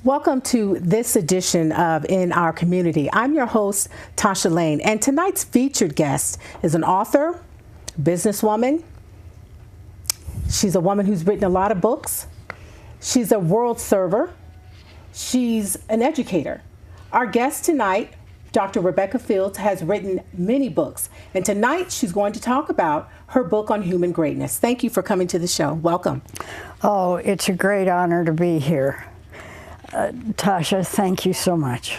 Welcome to this edition of In Our Community. I'm your host, Tasha Lane, and tonight's featured guest is an author, businesswoman. She's a woman who's written a lot of books. She's a world server. She's an educator. Our guest tonight, Dr. Rebecca Fields, has written many books, and tonight she's going to talk about her book on human greatness. Thank you for coming to the show. Welcome. Oh, it's a great honor to be here. Tasha, thank you so much.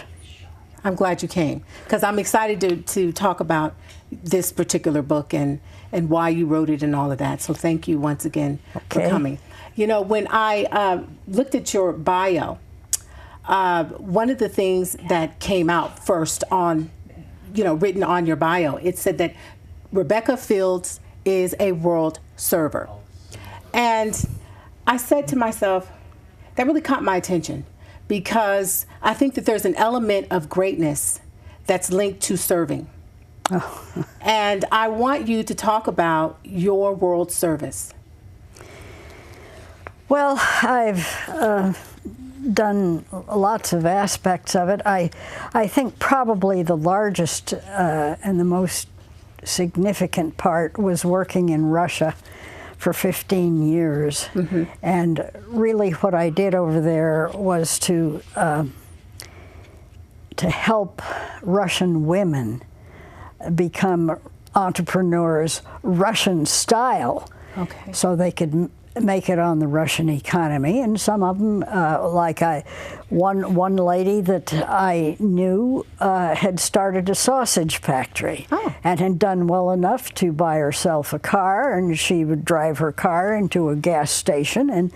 I'm glad you came because I'm excited to talk about this particular book and why you wrote it and all of that. So thank you once again for coming. You know, when I looked at your bio, one of the things that came out first on, written on your bio, it said that Rebecca Fields is a world server. And I said to myself, that really caught my attention, because I think that there's an element of greatness that's linked to serving. Oh. And I want you to talk about your world service. Well, I've done lots of aspects of it. I think probably the largest and the most significant part was working in Russia for 15 years. Mm-hmm. And really what I did over there was to help Russian women become entrepreneurs Russian style, okay, so they could make it on the Russian economy. And some of them, one lady that I knew had started a sausage factory, and had done well enough to buy herself a car, and she would drive her car into a gas station, and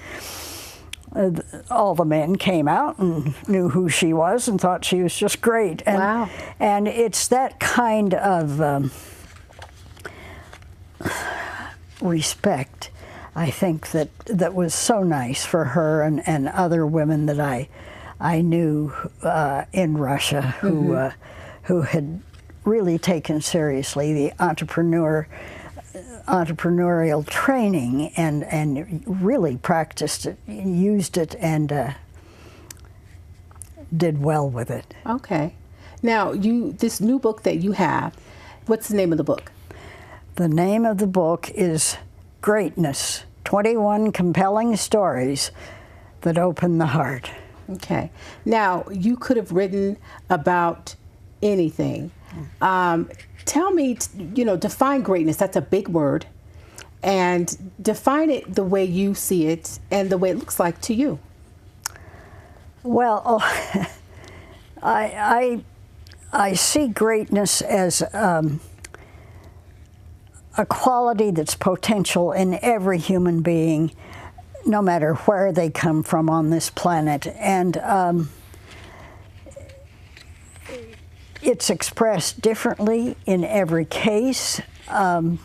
all the men came out and knew who she was and thought she was just great. And, wow. And it's that kind of respect, I think, that was so nice for her and other women that I knew in Russia who who had really taken seriously the entrepreneurial training and really practiced it, used it, and did well with it. Okay. Now, this new book that you have, what's the name of the book? The name of the book is Greatness, 21 Compelling Stories That Open the Heart. Okay. Now, you could have written about anything. Tell me, define greatness. That's a big word. And define it the way you see it and the way it looks like to you. Well, I see greatness as a quality that's potential in every human being, no matter where they come from on this planet. And it's expressed differently in every case. And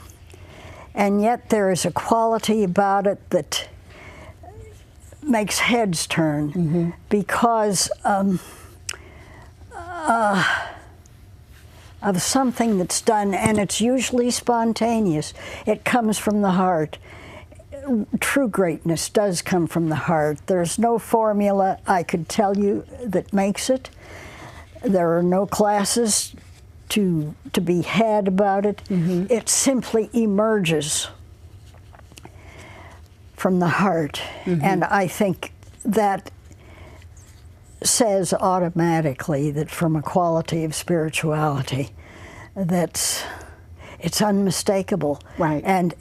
yet there is a quality about it that makes heads turn, because of something that's done, and it's usually spontaneous. It comes from the heart. True greatness does come from the heart. There's no formula I could tell you that makes it. There are no classes to be had about it. It simply emerges from the heart. And I think that says automatically that from a quality of spirituality it's unmistakable. Right. And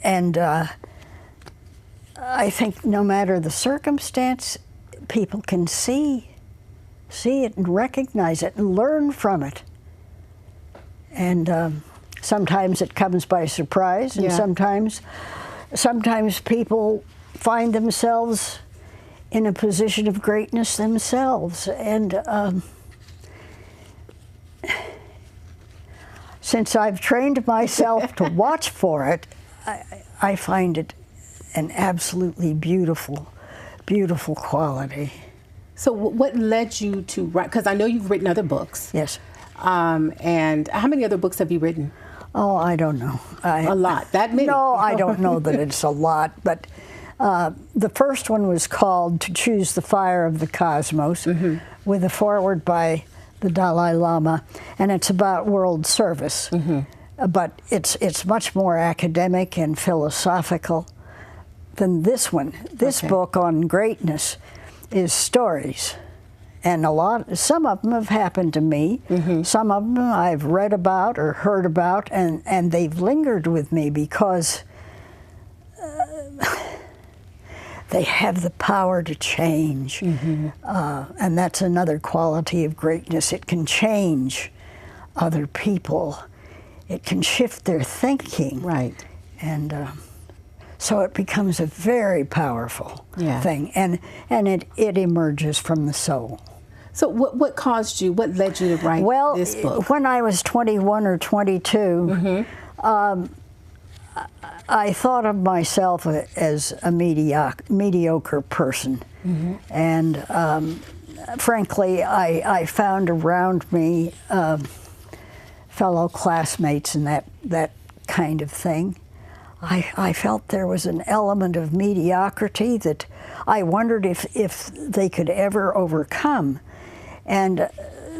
I think no matter the circumstance, people can see it and recognize it and learn from it. And sometimes it comes by surprise, and sometimes people find themselves in a position of greatness themselves. And since I've trained myself to watch for it, I find it an absolutely beautiful, beautiful quality. So what led you to write? Because I know you've written other books. Yes. And how many other books have you written? Oh, I don't know. A lot. That many? No, I don't know that it's a lot, but The first one was called To Choose the Fire of the Cosmos, with a foreword by the Dalai Lama, and it's about world service. But it's much more academic and philosophical than this one. This book on greatness is stories. And some of them have happened to me. Some of them I've read about or heard about, and they've lingered with me because they have the power to change. And that's another quality of greatness. It can change other people. It can shift their thinking. Right. And so it becomes a very powerful thing. And it emerges from the soul. So what caused you, what led you to write this book? When I was 21 or 22, I thought of myself as a mediocre person. And frankly, I found around me fellow classmates and that kind of thing. I felt there was an element of mediocrity that I wondered if they could ever overcome. And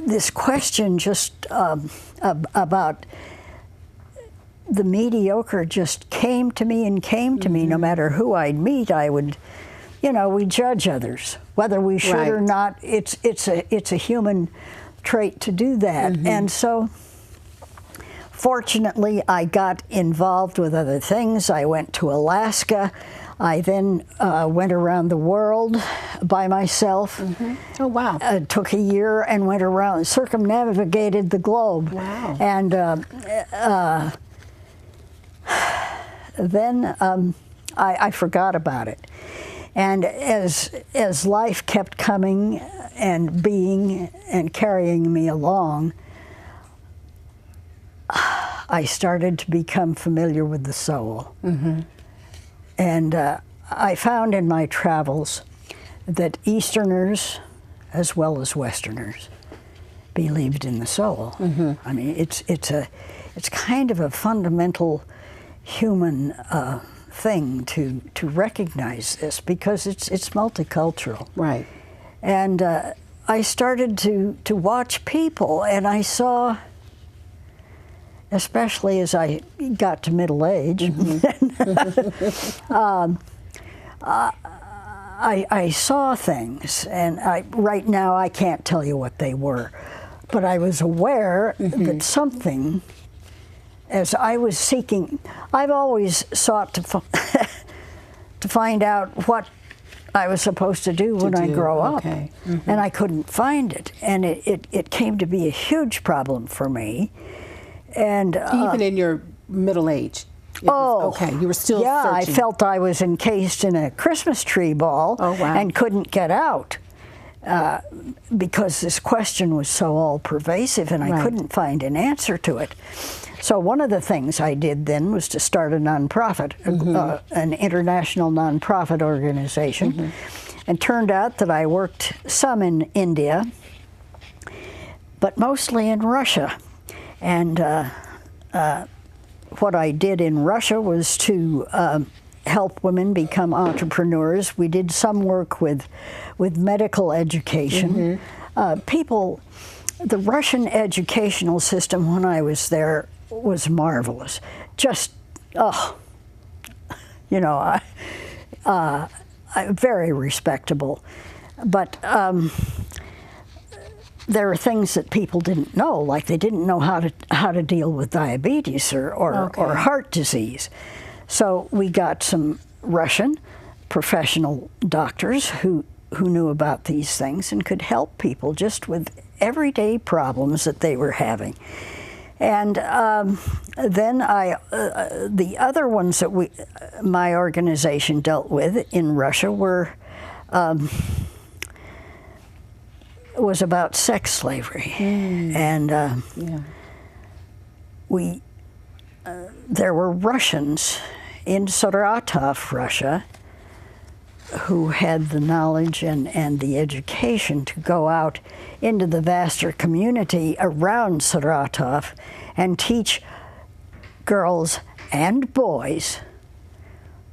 this question just about the mediocre just came to me and came to me. No matter who I'd meet, I would, we judge others. Whether we should or not, it's a human trait to do that. And so, fortunately, I got involved with other things. I went to Alaska. I then went around the world by myself. Oh, wow. Took a year and went around, circumnavigated the globe. Wow. And then I forgot about it. And as life kept coming and being and carrying me along, I started to become familiar with the soul. And I found in my travels that Easterners, as well as Westerners, believed in the soul. I mean, it's kind of a fundamental human thing to recognize this, because it's multicultural. Right. And I started to watch people, and I saw, especially as I got to middle age, I saw things, and right now I can't tell you what they were, but I was aware that something, as I was seeking, I've always sought to find out what I was supposed to do when I grow up, and I couldn't find it, and it came to be a huge problem for me. And even in your middle age? You were still searching. I felt I was encased in a Christmas tree ball and couldn't get out because this question was so all-pervasive, and I couldn't find an answer to it. So one of the things I did then was to start a nonprofit, an international nonprofit organization. And turned out that I worked some in India, but mostly in Russia. And what I did in Russia was to help women become entrepreneurs. We did some work with medical education. The Russian educational system when I was there was marvelous. Just, very respectable. But there are things that people didn't know, like they didn't know how to deal with diabetes or heart disease. So we got some Russian professional doctors who knew about these things and could help people just with everyday problems that they were having. And then the other ones that my organization dealt with in Russia was about sex slavery. And there were Russians in Saratov, Russia, who had the knowledge and the education to go out into the vaster community around Saratov and teach girls and boys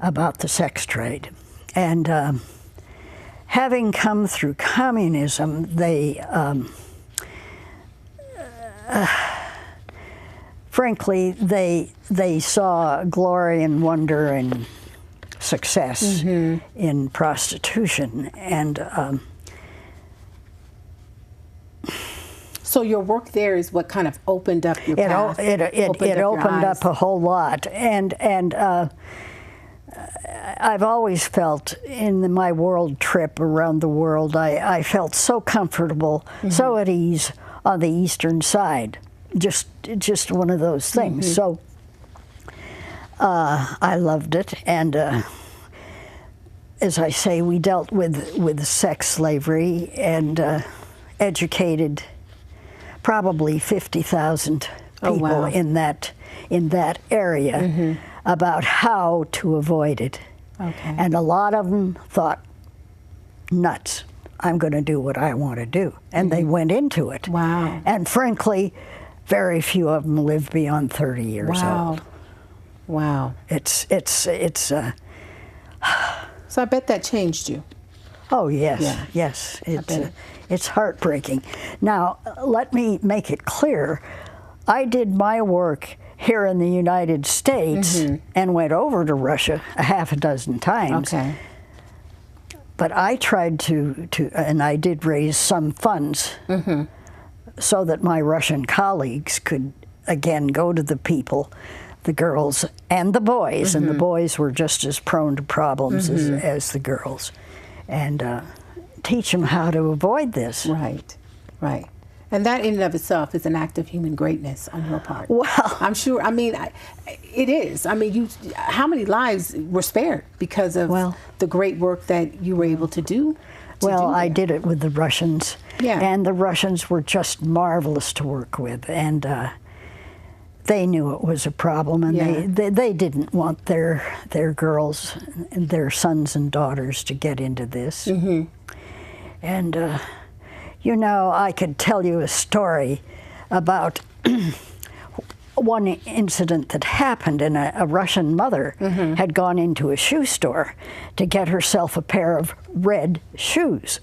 about the sex trade. And having come through communism, they, frankly, they saw glory and wonder and success in prostitution. And so your work there is what kind of opened up your path? It opened up a whole lot. And I've always felt in my world trip around the world, I felt so comfortable, so at ease on the eastern side. Just one of those things. So I loved it. And as I say, we dealt with sex slavery and educated probably 50,000 people in that area about how to avoid it. Okay. And a lot of them thought, nuts, I'm going to do what I want to do. And they went into it. Wow. And frankly, very few of them live beyond 30 years old. Wow. It's So I bet that changed you. Oh, yes, Yeah. yes. It's heartbreaking. Now, let me make it clear. I did my work here in the United States and went over to Russia a half a dozen times. Okay. But I tried to and I did raise some funds so that my Russian colleagues could, again, go to the people, the girls and the boys, and the boys were just as prone to problems as the girls, and teach them how to avoid this. Right, right. And that in and of itself is an act of human greatness on your part. Well, I'm sure, I mean, it is. I mean, how many lives were spared because of the great work that you were able to do? Well, I did it with the Russians. Yeah. And the Russians were just marvelous to work with. And they knew it was a problem. And they didn't want their girls and their sons and daughters to get into this. And, you know, I could tell you a story about one incident that happened, and a Russian mother had gone into a shoe store to get herself a pair of red shoes.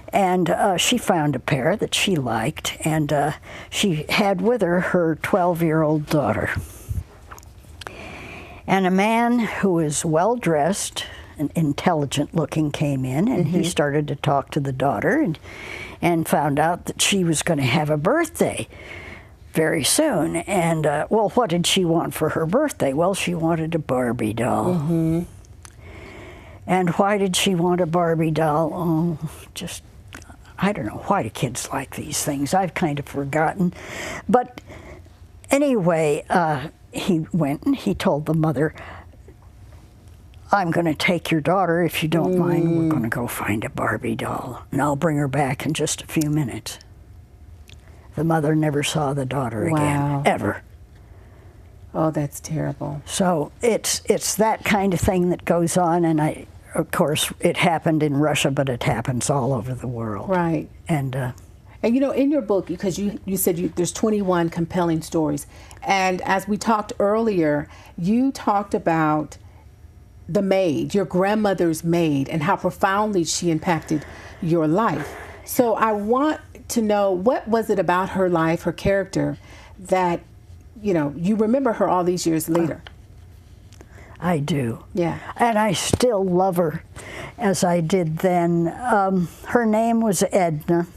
And she found a pair that she liked, and she had with her her 12-year-old daughter. And a man who was well-dressed and intelligent-looking came in, and he started to talk to the daughter and found out that she was going to have a birthday very soon. And, well, what did she want for her birthday? Well, she wanted a Barbie doll. And why did she want a Barbie doll? Oh, just, I don't know. Why do kids like these things? I've kind of forgotten. But anyway, he went and he told the mother, I'm going to take your daughter, if you don't mind. We're going to go find a Barbie doll, and I'll bring her back in just a few minutes. The mother never saw the daughter again, ever. Oh, that's terrible. So it's that kind of thing that goes on, and of course, it happened in Russia, but it happens all over the world. Right. And you know, in your book, because you said there's 21 compelling stories, and as we talked earlier, you talked about the maid, your grandmother's maid, and how profoundly she impacted your life. So I want to know, what was it about her life, her character, that, you know, you remember her all these years later? I do. Yeah. And I still love her as I did then. Her name was Edna,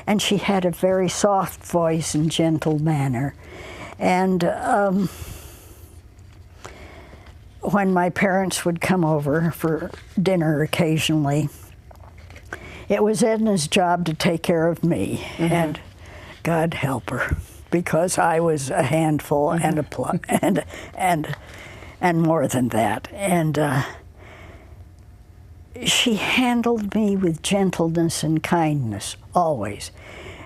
and she had a very soft voice and gentle manner. And when my parents would come over for dinner occasionally, it was Edna's job to take care of me, and God help her, because I was a handful and and more than that. And she handled me with gentleness and kindness, always.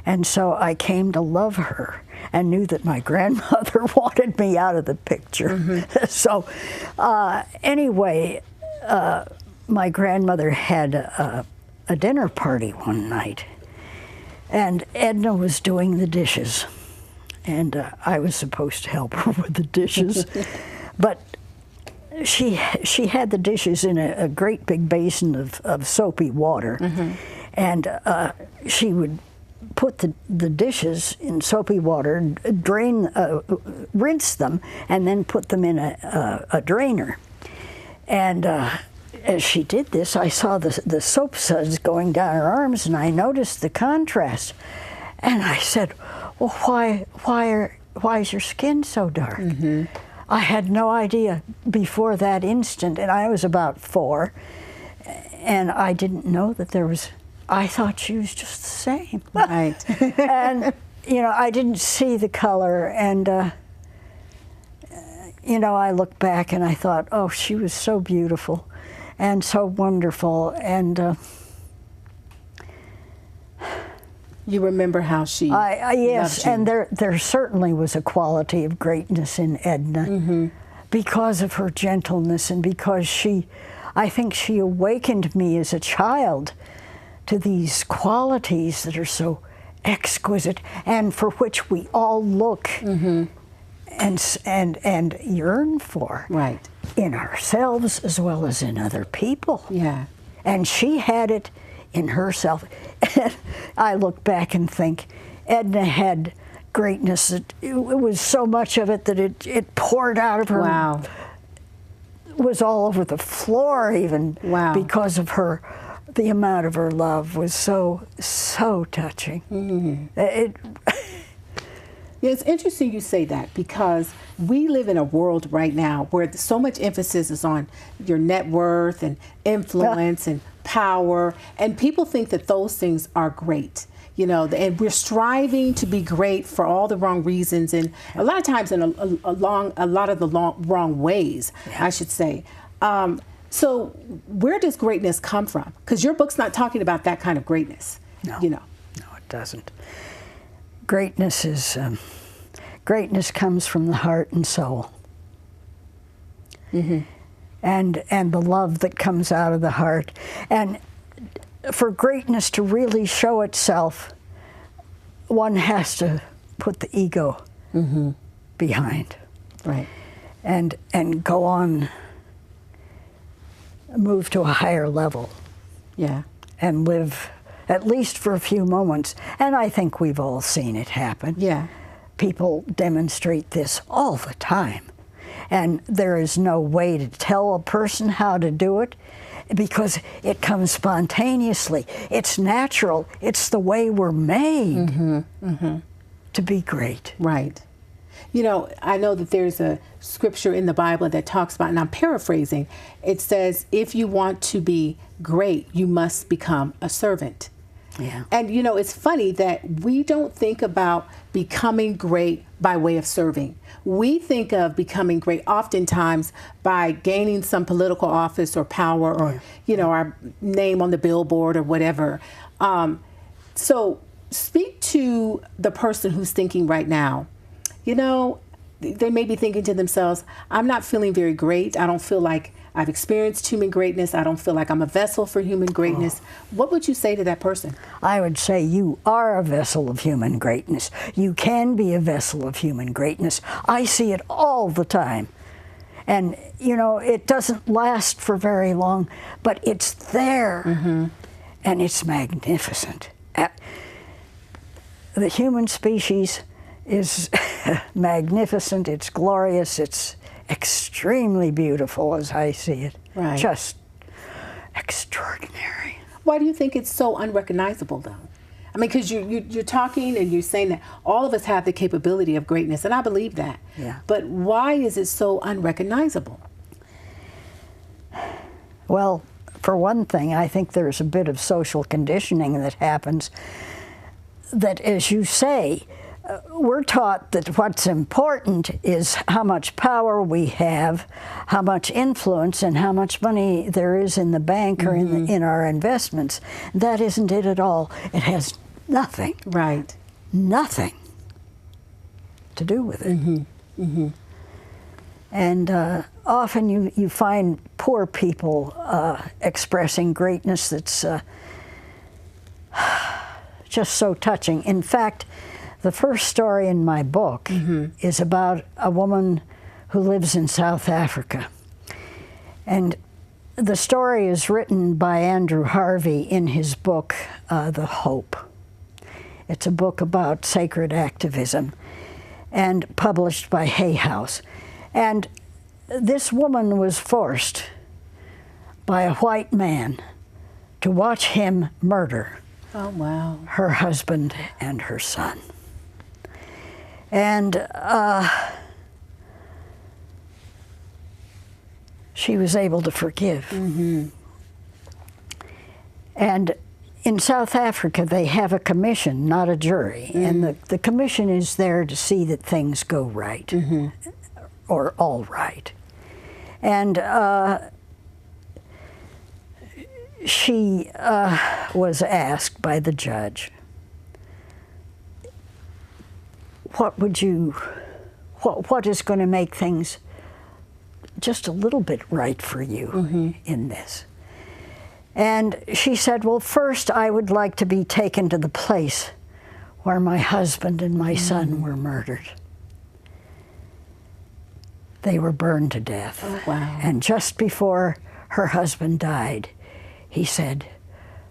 And so I came to love her and knew that my grandmother wanted me out of the picture. So anyway, my grandmother had a dinner party one night, and Edna was doing the dishes, and I was supposed to help her with the dishes. But she had the dishes in a great big basin of soapy water, and she would put the dishes in soapy water, rinse them, and then put them in a drainer. And as she did this, I saw the soap suds going down her arms, and I noticed the contrast. And I said, "Well, why is your skin so dark?" I had no idea before that instant, and I was about 4, and I didn't know that there was. I thought she was just the same. Right. And, you know, I didn't see the color, and, you know, I look back and I thought, oh, she was so beautiful and so wonderful, and you remember how she yes, loved you. and there certainly was a quality of greatness in Edna because of her gentleness, and because I think she awakened me as a child to these qualities that are so exquisite, and for which we all look and yearn for, right, in ourselves as well as in other people. Yeah. And she had it in herself. I look back and think Edna had greatness. That it was so much of it that it poured out of her. Wow. Was all over the floor even. Wow. Because of her. The amount of her love was so touching. Yeah, it's interesting you say that, because we live in a world right now where so much emphasis is on your net worth and influence and power, and people think that those things are great, you know, and we're striving to be great for all the wrong reasons, and a lot of times in a lot of the wrong ways, I should say. So where does greatness come from? Because your book's not talking about that kind of greatness. No, you know. No, it doesn't. Greatness is greatness comes from the heart and soul, and the love that comes out of the heart. And for greatness to really show itself, one has to put the ego behind, right, and go on. Move to a higher level, and live at least for a few moments. And I think we've all seen it happen. Yeah, people demonstrate this all the time, and there is no way to tell a person how to do it, because it comes spontaneously. It's natural. It's the way we're made to be great. Right. You know, I know that there's a scripture in the Bible that talks about, and I'm paraphrasing, it says, if you want to be great, you must become a servant. Yeah. And, you know, it's funny that we don't think about becoming great by way of serving. We think of becoming great oftentimes by gaining some political office or power, or, you know, our name on the billboard or whatever. So speak to the person who's thinking right now, you know, they may be thinking to themselves, I'm not feeling very great. I don't feel like I've experienced human greatness. I don't feel like I'm a vessel for human greatness. What would you say to that person? I would say you are a vessel of human greatness. You can be a vessel of human greatness. I see it all the time. And, you know, it doesn't last for very long, but it's there. And it's magnificent. The human species is magnificent, it's glorious, it's extremely beautiful as I see it. Right. Just extraordinary. Why do you think it's so unrecognizable, though? I mean, because you're talking and you're saying that all of us have the capability of greatness, and I believe that. Yeah. But why is it so unrecognizable? Well, for one thing, I think there's a bit of social conditioning that happens that, as you say, we're taught that what's important is how much power we have, how much influence, and how much money there is in the bank or in our investments. That isn't it at all. It has nothing. Right. Nothing to do with it. And often you find poor people expressing greatness that's just so touching. In fact, the first story in my book is about a woman who lives in South Africa. And the story is written by Andrew Harvey in his book, The Hope. It's a book about sacred activism and published by Hay House. And this woman was forced by a white man to watch him murder her husband and her son. And she was able to forgive. Mm-hmm. And in South Africa, they have a commission, not a jury. Mm-hmm. And the commission is there to see that things go right, mm-hmm. or all right. And she was asked by the judge, what is going to make things just a little bit right for you, mm-hmm. in this? And she said, well, first I would like to be taken to the place where my husband and my son were murdered. They were burned to death. Oh, wow. And just before her husband died, he said,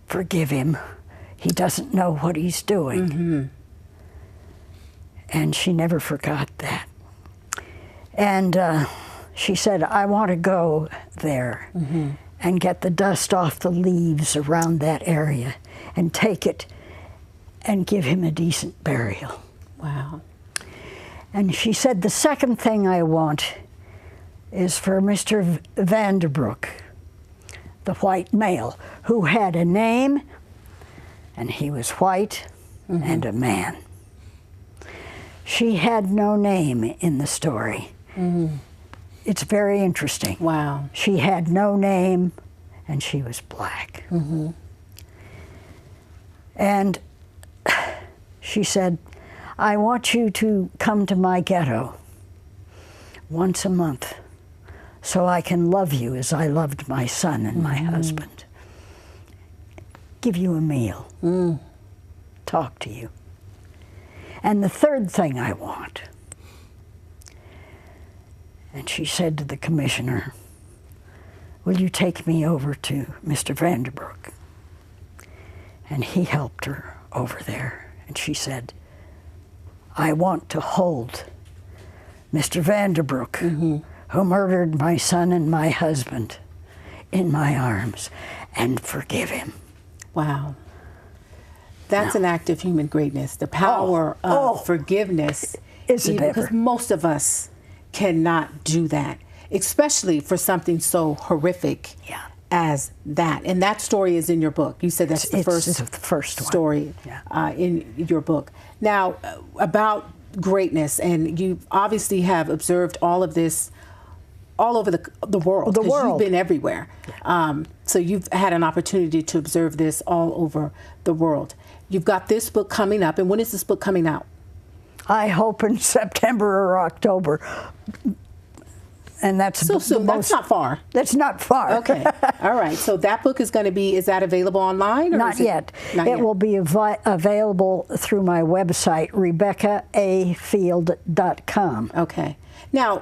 forgive him. He doesn't know what he's doing. Mm-hmm. And she never forgot that. And she said, I want to go there, mm-hmm. and get the dust off the leaves around that area and take it and give him a decent burial. Wow. And she said, the second thing I want is for Mr. Vanderbroek, the white male, who had a name, and he was white, mm-hmm. and a man. She had no name in the story. Mm-hmm. It's very interesting. Wow. She had no name, and she was black. Mm-hmm. And she said, I want you to come to my ghetto once a month so I can love you as I loved my son and my husband. Give you a meal. Talk to you. And the third thing I want, and she said to the commissioner, will you take me over to Mr. Vanderbroek? And he helped her over there. And she said, I want to hold Mr. Vanderbroek, mm-hmm. who murdered my son and my husband, in my arms and forgive him. Wow. That's an act of human greatness. The power of forgiveness. Isn't it? Because most of us cannot do that, especially for something so horrific as that. And that story is in your book. You said that's the first story in your book. Now, about greatness, and you obviously have observed all of this all over the world. The world. You've been everywhere. So you've had an opportunity to observe this all over the world. You've got this book coming up, and when is this book coming out? I hope in September or October. And that's that's not far. That's not far. Okay. All right. So that book is going to be, is that available online? Or Not yet. It will be available through my website, RebeccaAfield.com. Okay. Now,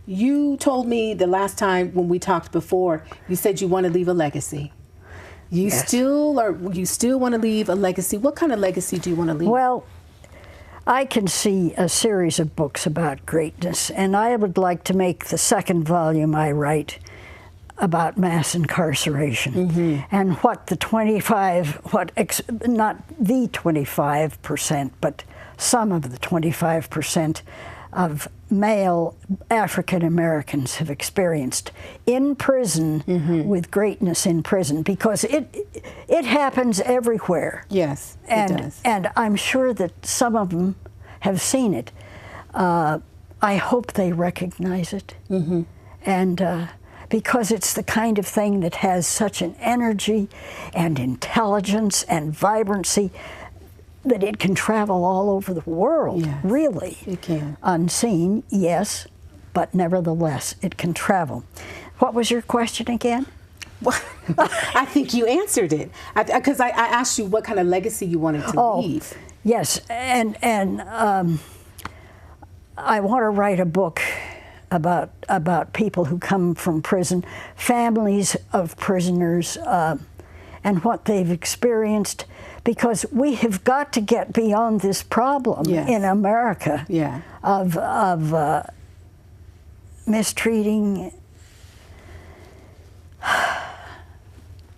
you told me the last time when we talked before, you said you want to leave a legacy. You still want to leave a legacy. What kind of legacy do you want to leave? Well, I can see a series of books about greatness, and I would like to make the second volume I write about mass incarceration, mm-hmm. and what the not the 25%, but some of the 25% of male African Americans have experienced in prison, mm-hmm. with greatness in prison, because it happens everywhere. Yes, it does. And I'm sure that some of them have seen it. I hope they recognize it, mm-hmm. and because it's the kind of thing that has such an energy and intelligence and vibrancy that it can travel all over the world, really. It can. Unseen, yes, but nevertheless, it can travel. What was your question again? Well, I think you answered it. Because I asked you what kind of legacy you wanted to leave. Yes, and I want to write a book about people who come from prison, families of prisoners, and what they've experienced, because we have got to get beyond this problem in America of mistreating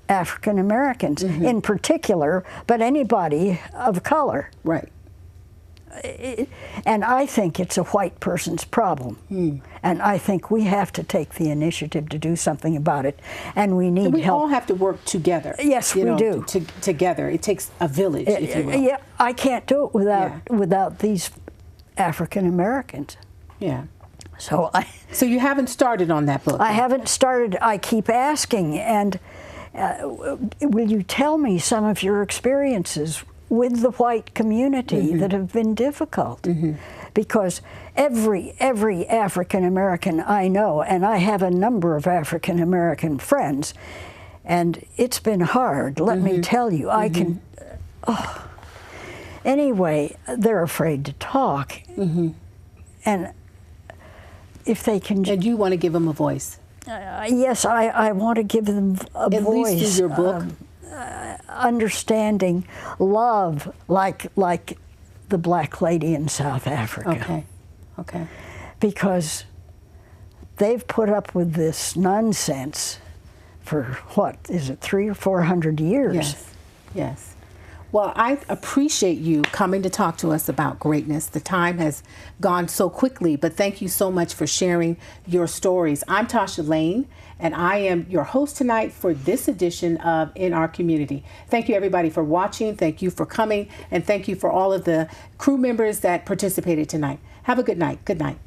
African Americans in particular, but anybody of color. Right. And I think it's a white person's problem. And I think we have to take the initiative to do something about it. And we need help. We all have to work together. Yes, we do. Together. It takes a village, if you will. Yeah, I can't do it without these African Americans. Yeah. So you haven't started on that book? I haven't started. I keep asking. And will you tell me some of your experiences with the white community that have been difficult? Because every African American I know, and I have a number of African American friends, and it's been hard, let me tell you. I can, anyway, they're afraid to talk. And if they can... And you want to give them a voice? Yes, I want to give them a voice. At least through your book? Understanding love, like the black lady in South Africa. Okay. Because they've put up with this nonsense for, what, is it 300 or 400 years? Yes. Well, I appreciate you coming to talk to us about greatness. The time has gone so quickly, but thank you so much for sharing your stories. I'm Tasha Lane, and I am your host tonight for this edition of In Our Community. Thank you, everybody, for watching. Thank you for coming, and thank you for all of the crew members that participated tonight. Have a good night. Good night.